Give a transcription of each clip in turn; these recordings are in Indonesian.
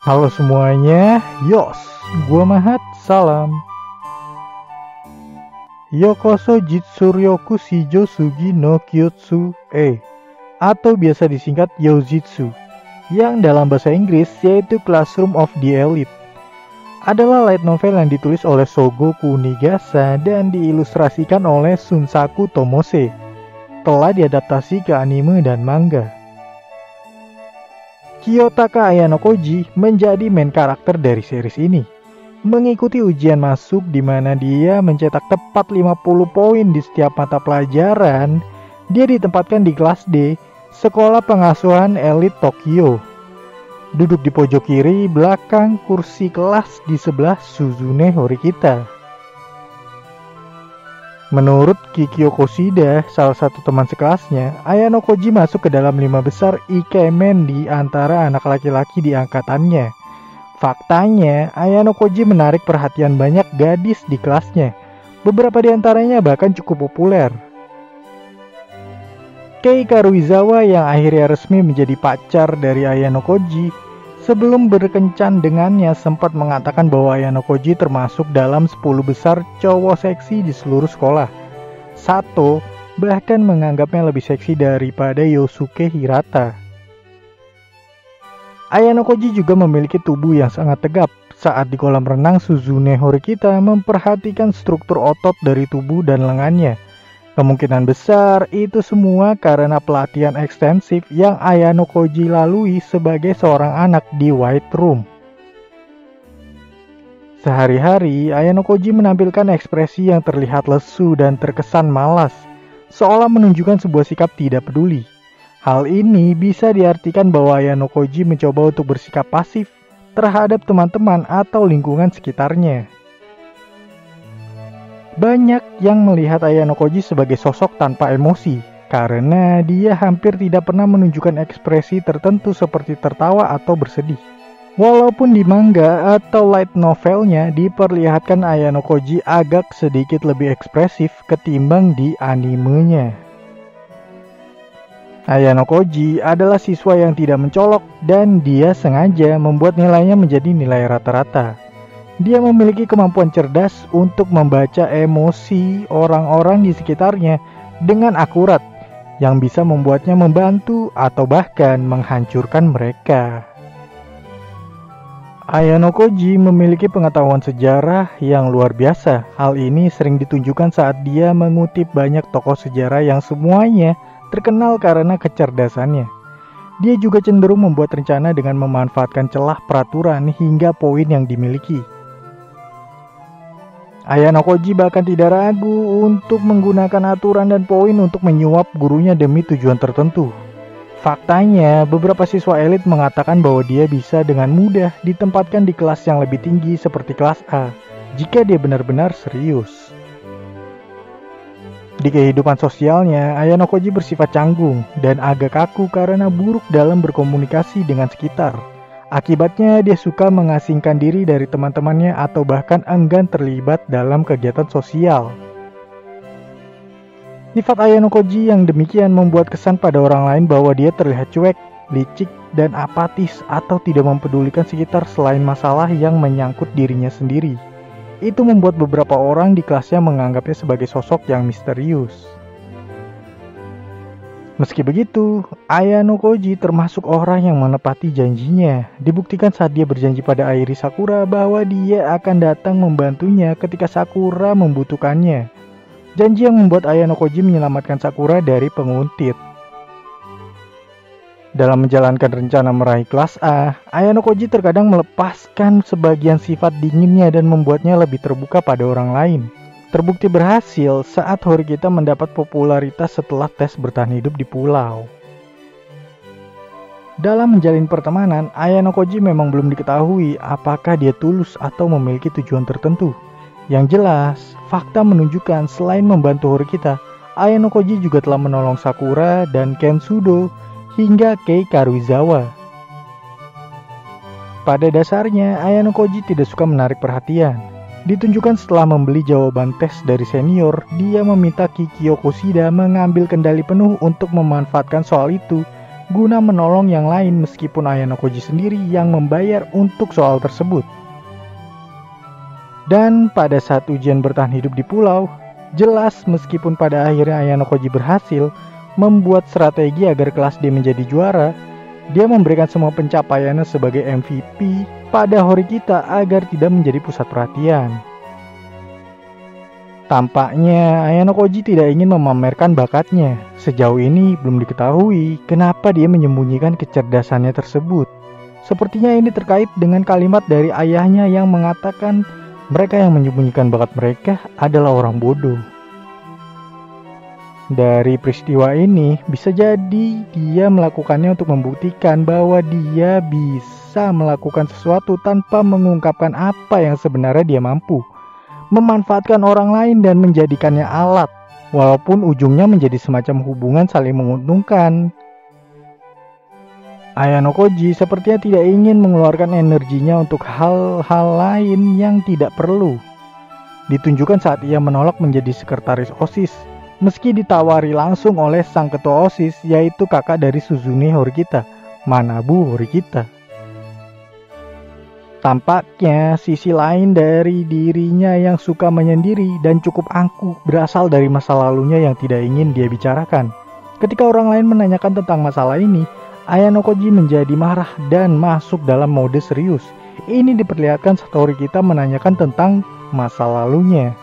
Halo semuanya, Yos, gua Mahat, salam. Yokoso Jitsuryoku Shijo Sugi no Kyutsu atau biasa disingkat Yojitsu, yang dalam bahasa Inggris yaitu Classroom of the Elite, adalah light novel yang ditulis oleh Sogo Kunigasa dan diilustrasikan oleh Shunsaku Tomose. Telah diadaptasi ke anime dan manga. Kiyotaka Ayano Koji menjadi main karakter dari series ini. Mengikuti ujian masuk di mana dia mencetak tepat 50 poin di setiap mata pelajaran, dia ditempatkan di kelas D, sekolah pengasuhan elit Tokyo. Duduk di pojok kiri belakang kursi kelas di sebelah Suzune Horikita. Menurut Kikyo Koshida, salah satu teman sekelasnya, Ayano Koji masuk ke dalam 5 besar ikemen di antara anak laki-laki di angkatannya. Faktanya, Ayano Koji menarik perhatian banyak gadis di kelasnya. Beberapa di antaranya bahkan cukup populer. Kei Karuizawa yang akhirnya resmi menjadi pacar dari Ayano Koji, sebelum berkencan dengannya sempat mengatakan bahwa Ayano Koji termasuk dalam 10 besar cowok seksi di seluruh sekolah. Sato bahkan menganggapnya lebih seksi daripada Yosuke Hirata. Ayano Koji juga memiliki tubuh yang sangat tegap. Saat di kolam renang, Suzune Horikita memperhatikan struktur otot dari tubuh dan lengannya. Kemungkinan besar itu semua karena pelatihan ekstensif yang Ayano Koji lalui sebagai seorang anak di White Room. Sehari-hari, Ayano Koji menampilkan ekspresi yang terlihat lesu dan terkesan malas, seolah menunjukkan sebuah sikap tidak peduli. Hal ini bisa diartikan bahwa Ayano Koji mencoba untuk bersikap pasif terhadap teman-teman atau lingkungan sekitarnya. Banyak yang melihat Ayano Koji sebagai sosok tanpa emosi, karena dia hampir tidak pernah menunjukkan ekspresi tertentu seperti tertawa atau bersedih. Walaupun di manga atau light novelnya diperlihatkan Ayano Koji agak sedikit lebih ekspresif ketimbang di animenya. Ayano Koji adalah siswa yang tidak mencolok dan dia sengaja membuat nilainya menjadi nilai rata-rata. Dia memiliki kemampuan cerdas untuk membaca emosi orang-orang di sekitarnya dengan akurat, yang bisa membuatnya membantu atau bahkan menghancurkan mereka. Ayano Koji memiliki pengetahuan sejarah yang luar biasa. Hal ini sering ditunjukkan saat dia mengutip banyak tokoh sejarah yang semuanya terkenal karena kecerdasannya. Dia juga cenderung membuat rencana dengan memanfaatkan celah peraturan hingga poin yang dimiliki. Ayano Koji bahkan tidak ragu untuk menggunakan aturan dan poin untuk menyuap gurunya demi tujuan tertentu. Faktanya, beberapa siswa elit mengatakan bahwa dia bisa dengan mudah ditempatkan di kelas yang lebih tinggi seperti kelas A jika dia benar-benar serius. Di kehidupan sosialnya, Ayano Koji bersifat canggung dan agak kaku karena buruk dalam berkomunikasi dengan sekitar. Akibatnya, dia suka mengasingkan diri dari teman-temannya atau bahkan enggan terlibat dalam kegiatan sosial. Sifat Ayano Koji yang demikian membuat kesan pada orang lain bahwa dia terlihat cuek, licik, dan apatis atau tidak mempedulikan sekitar selain masalah yang menyangkut dirinya sendiri. Itu membuat beberapa orang di kelasnya menganggapnya sebagai sosok yang misterius. Meski begitu, Ayano Koji termasuk orang yang menepati janjinya. Dibuktikan saat dia berjanji pada Airi Sakura bahwa dia akan datang membantunya ketika Sakura membutuhkannya. Janji yang membuat Ayano Koji menyelamatkan Sakura dari penguntit. Dalam menjalankan rencana meraih kelas A, Ayano Koji terkadang melepaskan sebagian sifat dinginnya dan membuatnya lebih terbuka pada orang lain. Terbukti berhasil saat Horikita mendapat popularitas setelah tes bertahan hidup di pulau. Dalam menjalin pertemanan, Ayano Koji memang belum diketahui apakah dia tulus atau memiliki tujuan tertentu. Yang jelas, fakta menunjukkan selain membantu Horikita, Ayano Koji juga telah menolong Sakura dan Kensudo hingga Kei Karuizawa. Pada dasarnya, Ayano Koji tidak suka menarik perhatian. Ditunjukkan setelah membeli jawaban tes dari senior, dia meminta Kikyo Koshida mengambil kendali penuh untuk memanfaatkan soal itu guna menolong yang lain meskipun Ayano Koji sendiri yang membayar untuk soal tersebut. Dan pada saat ujian bertahan hidup di pulau, jelas meskipun pada akhirnya Ayano Koji berhasil membuat strategi agar kelas D menjadi juara, dia memberikan semua pencapaiannya sebagai MVP pada Horikita agar tidak menjadi pusat perhatian. Tampaknya Ayano Koji tidak ingin memamerkan bakatnya. Sejauh ini belum diketahui kenapa dia menyembunyikan kecerdasannya tersebut. Sepertinya ini terkait dengan kalimat dari ayahnya yang mengatakan mereka yang menyembunyikan bakat mereka adalah orang bodoh. Dari peristiwa ini bisa jadi dia melakukannya untuk membuktikan bahwa dia bisa melakukan sesuatu tanpa mengungkapkan apa yang sebenarnya dia mampu. Memanfaatkan orang lain dan menjadikannya alat, walaupun ujungnya menjadi semacam hubungan saling menguntungkan. Ayano Koji sepertinya tidak ingin mengeluarkan energinya untuk hal-hal lain yang tidak perlu. Ditunjukkan saat ia menolak menjadi sekretaris OSIS, meski ditawari langsung oleh sang ketua OSIS, yaitu kakak dari Suzune Horikita, Manabu Horikita. Tampaknya sisi lain dari dirinya yang suka menyendiri dan cukup angkuh berasal dari masa lalunya yang tidak ingin dia bicarakan. Ketika orang lain menanyakan tentang masalah ini, Ayano Koji menjadi marah dan masuk dalam mode serius. Ini diperlihatkan saat Horikita menanyakan tentang masa lalunya.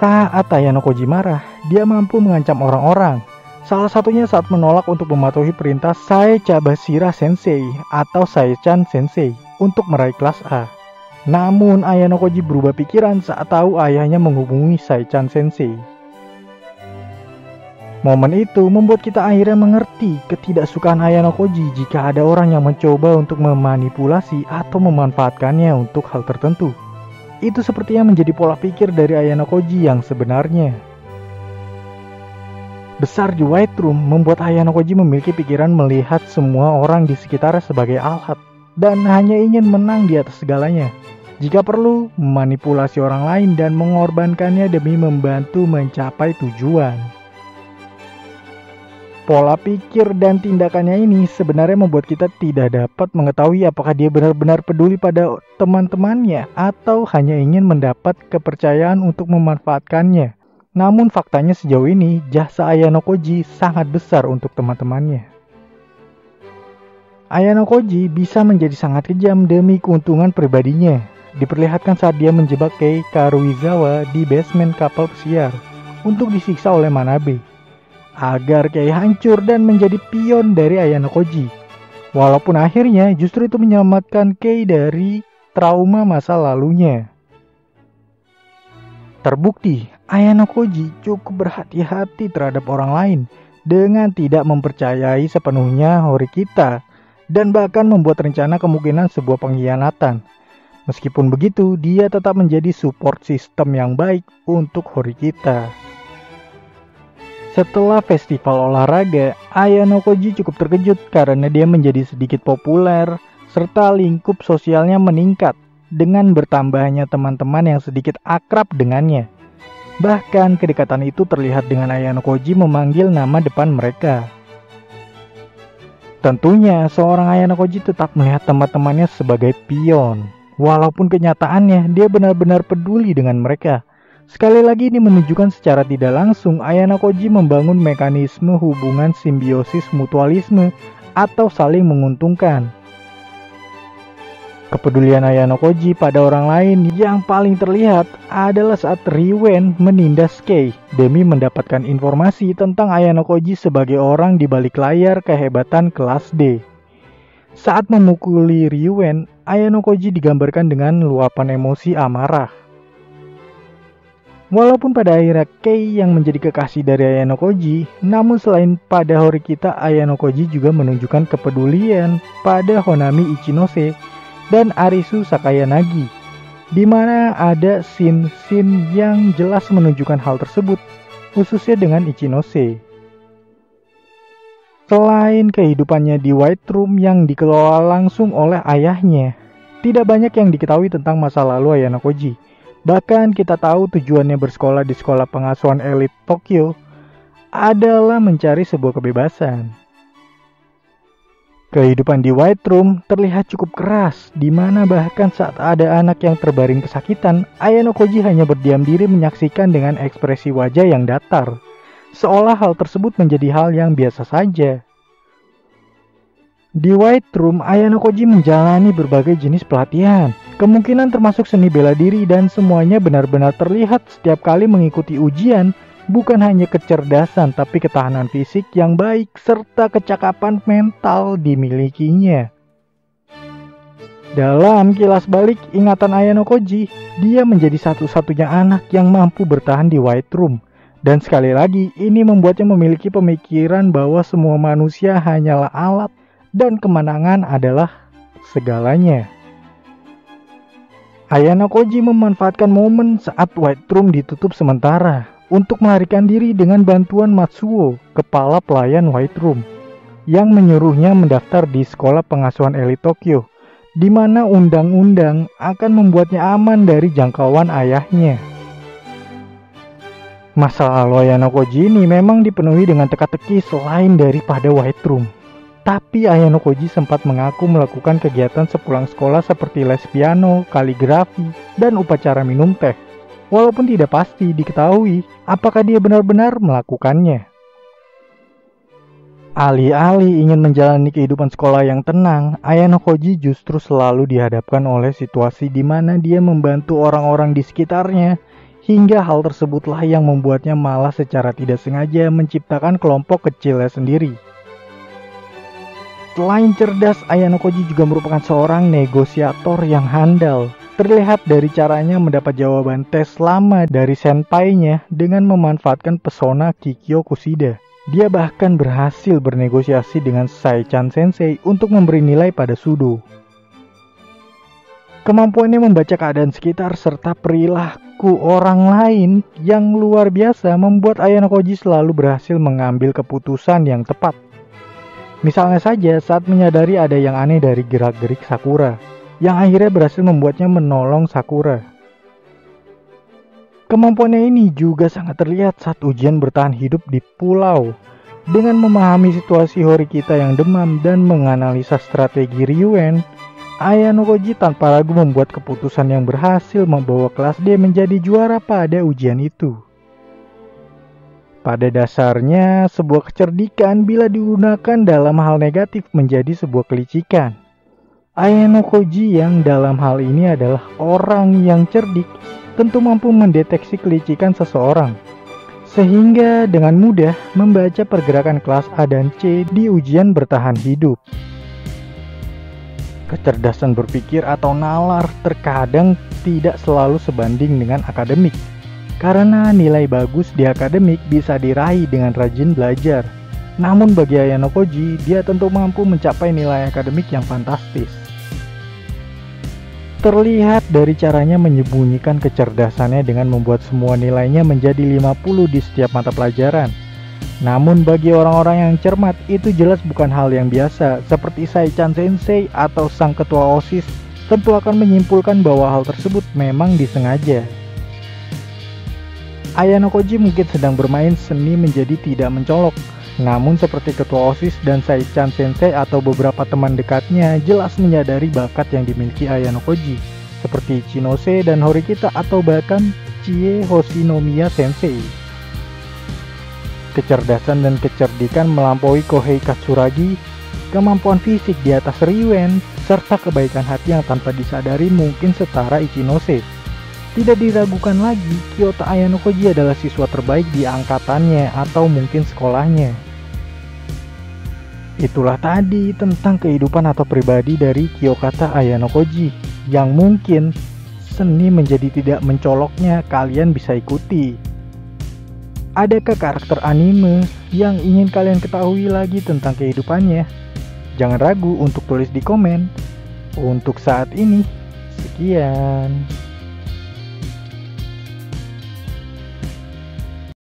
Saat Ayano Koji marah, dia mampu mengancam orang-orang. Salah satunya saat menolak untuk mematuhi perintah Saechabashira Sensei atau Saechan Sensei untuk meraih kelas A. Namun Ayano Koji berubah pikiran saat tahu ayahnya menghubungi Saechan Sensei. Momen itu membuat kita akhirnya mengerti ketidaksukaan Ayano Koji jika ada orang yang mencoba untuk memanipulasi atau memanfaatkannya untuk hal tertentu. Itu sepertinya menjadi pola pikir dari Ayano Koji yang sebenarnya. Besar di White Room membuat Ayano Koji memiliki pikiran melihat semua orang di sekitarnya sebagai alat dan hanya ingin menang di atas segalanya. Jika perlu, memanipulasi orang lain dan mengorbankannya demi membantu mencapai tujuan. Pola pikir dan tindakannya ini sebenarnya membuat kita tidak dapat mengetahui apakah dia benar-benar peduli pada teman-temannya atau hanya ingin mendapat kepercayaan untuk memanfaatkannya. Namun faktanya sejauh ini jasa Ayano Koji sangat besar untuk teman-temannya. Ayano Koji bisa menjadi sangat kejam demi keuntungan pribadinya. Diperlihatkan saat dia menjebak Kei Karuizawa di basement kapal pesiar untuk disiksa oleh Manabe, agar Kei hancur dan menjadi pion dari Ayano Koji. Walaupun akhirnya justru itu menyelamatkan Kei dari trauma masa lalunya. Terbukti, Ayano Koji cukup berhati-hati terhadap orang lain dengan tidak mempercayai sepenuhnya Horikita dan bahkan membuat rencana kemungkinan sebuah pengkhianatan. Meskipun begitu, dia tetap menjadi support system yang baik untuk Horikita. Setelah festival olahraga, Ayano Koji cukup terkejut karena dia menjadi sedikit populer serta lingkup sosialnya meningkat dengan bertambahnya teman-teman yang sedikit akrab dengannya. Bahkan kedekatan itu terlihat dengan Ayano Koji memanggil nama depan mereka. Tentunya seorang Ayano Koji tetap melihat teman-temannya sebagai pion. Walaupun kenyataannya dia benar-benar peduli dengan mereka. Sekali lagi ini menunjukkan secara tidak langsung Ayano Koji membangun mekanisme hubungan simbiosis mutualisme atau saling menguntungkan. Kepedulian Ayano Koji pada orang lain yang paling terlihat adalah saat Riwen menindas Kei demi mendapatkan informasi tentang Ayano Koji sebagai orang di balik layar kehebatan kelas D. Saat memukuli Riwen, Ayano Koji digambarkan dengan luapan emosi amarah. Walaupun pada akhirnya Kei yang menjadi kekasih dari Ayano Koji, namun selain pada Horikita, Ayano Koji juga menunjukkan kepedulian pada Honami Ichinose dan Arisu Sakayanagi, di mana ada scene-scene yang jelas menunjukkan hal tersebut, khususnya dengan Ichinose. Selain kehidupannya di White Room yang dikelola langsung oleh ayahnya, tidak banyak yang diketahui tentang masa lalu Ayano Koji. Bahkan kita tahu tujuannya bersekolah di sekolah pengasuhan elit Tokyo adalah mencari sebuah kebebasan. Kehidupan di White Room terlihat cukup keras, di mana bahkan saat ada anak yang terbaring kesakitan, Ayano Koji hanya berdiam diri menyaksikan dengan ekspresi wajah yang datar, seolah hal tersebut menjadi hal yang biasa saja. Di White Room, Ayano Koji menjalani berbagai jenis pelatihan, kemungkinan termasuk seni bela diri, dan semuanya benar-benar terlihat setiap kali mengikuti ujian. Bukan hanya kecerdasan, tapi ketahanan fisik yang baik serta kecakapan mental dimilikinya. Dalam kilas balik ingatan Ayano Koji, dia menjadi satu-satunya anak yang mampu bertahan di White Room. Dan sekali lagi, ini membuatnya memiliki pemikiran bahwa semua manusia hanyalah alat dan kemenangan adalah segalanya. Ayano Koji memanfaatkan momen saat White Room ditutup sementara untuk melarikan diri dengan bantuan Matsuo, kepala pelayan White Room, yang menyuruhnya mendaftar di sekolah pengasuhan elit Tokyo, di mana undang-undang akan membuatnya aman dari jangkauan ayahnya. Masa lalu Ayano Koji ini memang dipenuhi dengan teka-teki selain daripada White Room. Tapi Ayano Koji sempat mengaku melakukan kegiatan sepulang sekolah seperti les piano, kaligrafi, dan upacara minum teh. Walaupun tidak pasti diketahui apakah dia benar-benar melakukannya. Alih-alih ingin menjalani kehidupan sekolah yang tenang, Ayano Koji justru selalu dihadapkan oleh situasi di mana dia membantu orang-orang di sekitarnya, hingga hal tersebutlah yang membuatnya malah secara tidak sengaja menciptakan kelompok kecilnya sendiri. Selain cerdas, Ayano Koji juga merupakan seorang negosiator yang handal. Terlihat dari caranya mendapat jawaban tes lama dari senpai-nya dengan memanfaatkan pesona Kikyo Kushida. Dia bahkan berhasil bernegosiasi dengan Sai-chan Sensei untuk memberi nilai pada Sudo. Kemampuannya membaca keadaan sekitar serta perilaku orang lain yang luar biasa membuat Ayano Koji selalu berhasil mengambil keputusan yang tepat. Misalnya saja saat menyadari ada yang aneh dari gerak-gerik Sakura, yang akhirnya berhasil membuatnya menolong Sakura. Kemampuannya ini juga sangat terlihat saat ujian bertahan hidup di pulau. Dengan memahami situasi Horikita yang demam dan menganalisa strategi Ryuen, Ayano Koji tanpa ragu membuat keputusan yang berhasil membawa kelas D menjadi juara pada ujian itu. Pada dasarnya, sebuah kecerdikan bila digunakan dalam hal negatif menjadi sebuah kelicikan. Ayano Koji yang dalam hal ini adalah orang yang cerdik tentu mampu mendeteksi kelicikan seseorang, sehingga dengan mudah membaca pergerakan kelas A dan C di ujian bertahan hidup. Kecerdasan berpikir atau nalar terkadang tidak selalu sebanding dengan akademik, karena nilai bagus di akademik bisa diraih dengan rajin belajar. Namun bagi Ayano Koji, dia tentu mampu mencapai nilai akademik yang fantastis. Terlihat dari caranya menyembunyikan kecerdasannya dengan membuat semua nilainya menjadi 50 di setiap mata pelajaran. Namun bagi orang-orang yang cermat, itu jelas bukan hal yang biasa, seperti Sai-chan Sensei atau sang ketua OSIS tentu akan menyimpulkan bahwa hal tersebut memang disengaja. Ayano Koji mungkin sedang bermain seni menjadi tidak mencolok, namun seperti ketua OSIS dan Sai-chan Sensei atau beberapa teman dekatnya jelas menyadari bakat yang dimiliki Ayano Koji, seperti Chinose dan Horikita atau bahkan Chie Hoshinomiya Sensei. Kecerdasan dan kecerdikan melampaui Kohei Katsuragi, kemampuan fisik di atas Ryuen, serta kebaikan hati yang tanpa disadari mungkin setara Ichinose. Tidak diragukan lagi, Kyota Ayano Koji adalah siswa terbaik di angkatannya atau mungkin sekolahnya. Itulah tadi tentang kehidupan atau pribadi dari Kyota Ayano Koji, yang mungkin seni menjadi tidak mencoloknya kalian bisa ikuti. Adakah karakter anime yang ingin kalian ketahui lagi tentang kehidupannya? Jangan ragu untuk tulis di komen. Untuk saat ini, sekian.